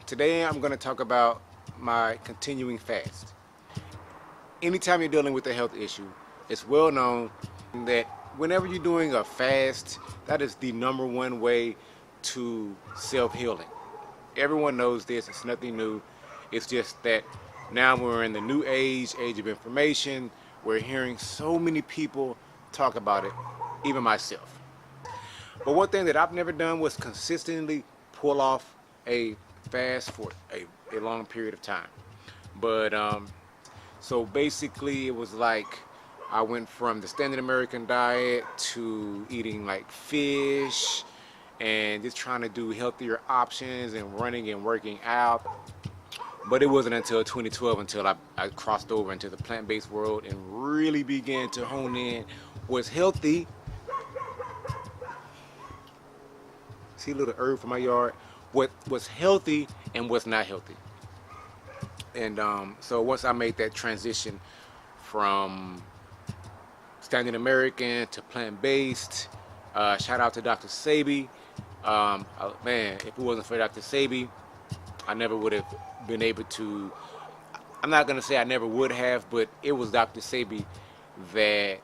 Today I'm going to talk about my continuing fast. Anytime you're dealing with a health issue, it's well known that whenever you're doing a fast, that is the number one way to self-healing. Everyone knows this, it's nothing new. It's just that now we're in the new age of information. We're hearing so many people talk about it, even myself. But one thing that I've never done was consistently pull off a fast for a long period of time. But so basically it was like I went from the standard American diet to eating like fish and just trying to do healthier options and running and working out. But it wasn't until 2012 until I crossed over into the plant-based world and really began to hone in what's healthy. See a little herb from my yard. What was healthy and what's not healthy. And so once I made that transition from standard American to plant-based, shout out to Dr. Sebi. Man, if it wasn't for Dr. Sebi, I never would have been able to. I'm not gonna say I never would have, but it was Dr. Sebi that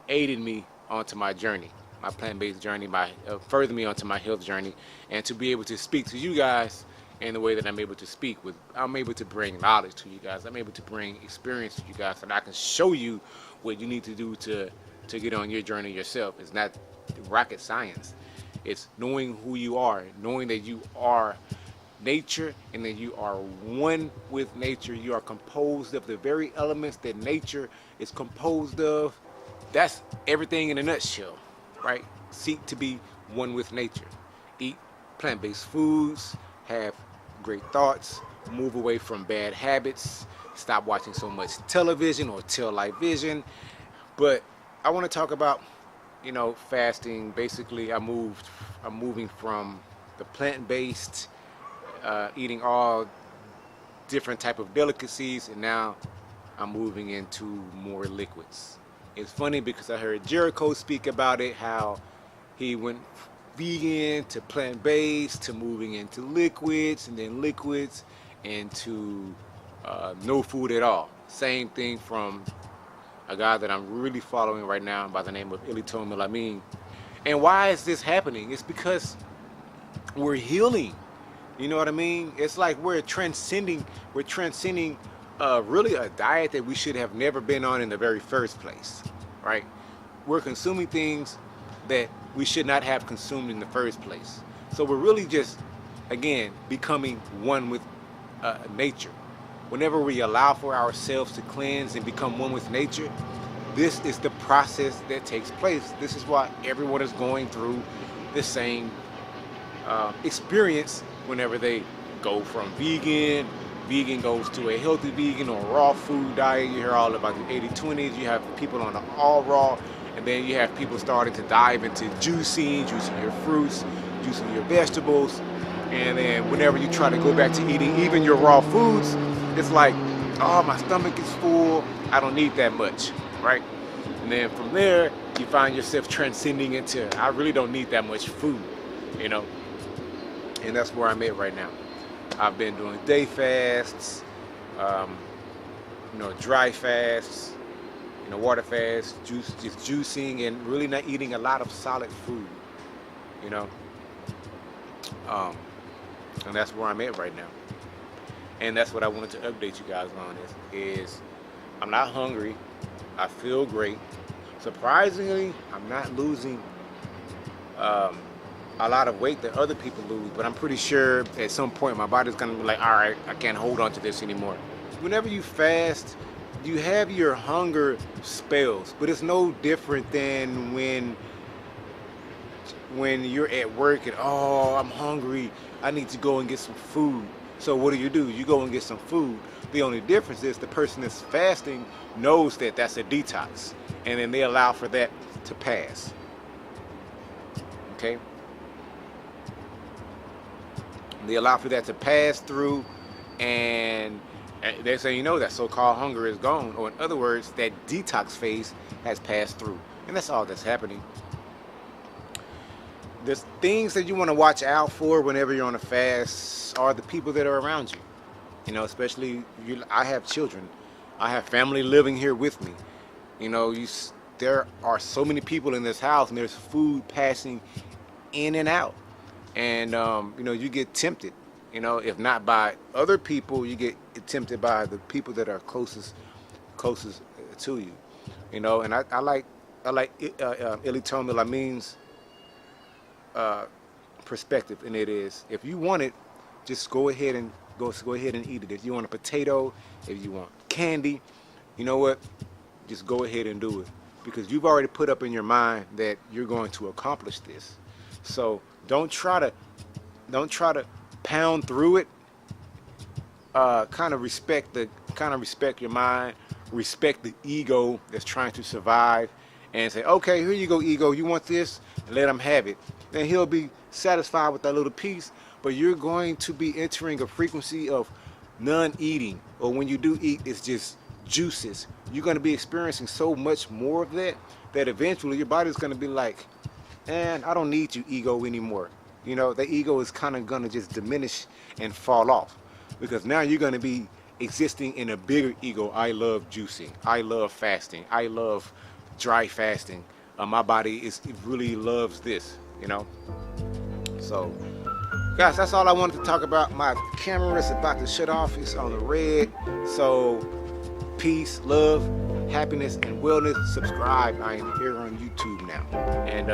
aided me onto my journey, my plant-based journey, further me onto my health journey, and to be able to speak to you guys in the way that I'm able to speak with. I'm able to bring knowledge to you guys. I'm able to bring experience to you guys, and I can show you what you need to do to get on your journey yourself. It's not rocket science. It's knowing who you are, knowing that you are nature and that you are one with nature. You are composed of the very elements that nature is composed of. That's everything in a nutshell, right? Seek to be one with nature. Eat plant-based foods, have great thoughts, move away from bad habits, stop watching so much television or light vision. But I want to talk about, fasting. Basically, I'm moving from the plant-based, eating all different type of delicacies, and now I'm moving into more liquids. It's funny because I heard Jericho speak about it, how he went vegan to plant-based to moving into liquids, and then liquids into no food at all. Same thing from a guy that I'm really following right now by the name of Ilito Milamin. And why is this happening? It's because we're healing. You know what I mean? It's like we're transcending really a diet that we should have never been on in the very first place, right? We're consuming things that we should not have consumed in the first place. So we're really just, again, becoming one with nature. Whenever we allow for ourselves to cleanse and become one with nature, this is the process that takes place. This is why everyone is going through the same experience whenever they go from vegan goes to a healthy vegan or raw food diet. You hear all about the 80-20s. You have people on the all raw, and then you have people starting to dive into juicing your fruits, juicing your vegetables. And then whenever you try to go back to eating even your raw foods, it's like, oh, my stomach is full, I don't need that much, right? And then from there, you find yourself transcending into, I really don't need that much food, And that's where I'm at right now. I've been doing day fasts, dry fasts, water fasts, just juicing, and really not eating a lot of solid food, and that's where I'm at right now. And that's what I wanted to update you guys on is I'm not hungry. I feel great. Surprisingly, I'm not losing a lot of weight that other people lose, but I'm pretty sure at some point my body's gonna be like, all right, I can't hold on to this anymore. Whenever you fast, you have your hunger spells, but it's no different than when you're at work and, oh, I'm hungry, I need to go and get some food. So what do? You go and get some food. The only difference is the person that's fasting knows that that's a detox, and then they allow for that to pass. Okay? They allow for that to pass through, and they say, that so-called hunger is gone, or in other words, that detox phase has passed through, and that's all that's happening. there's things that you want to watch out for whenever you're on a fast are the people that are around you. You know, especially you. I have children. I have family living here with me. You know, there are so many people in this house, and there's food passing in and out, and you know, you get tempted. You know, if not by other people, you get tempted by the people that are closest to you. You know, and I like Ili Lamin's perspective, and it is, if you want it, just go ahead and eat it. If you want a potato, if you want candy, you know what? Just go ahead and do it, because you've already put up in your mind that you're going to accomplish this. So don't try to pound through it. Kind of respect your mind, respect the ego that's trying to survive, and say, okay, here you go, ego, you want this, and let him have it. Then he'll be satisfied with that little piece, but you're going to be entering a frequency of non-eating, or when you do eat, it's just juices. You're going to be experiencing so much more of that eventually your body's going to be like, man, I don't need you, ego, anymore. You know, the ego is kind of going to just diminish and fall off, because now you're going to be existing in a bigger ego. I love juicing, I love fasting, I love dry fasting. My body it really loves this, you know. So guys, that's all I wanted to talk about. My camera is about to shut off. It's on the red. So peace, love, happiness, and wellness. Subscribe. I am here on YouTube now, and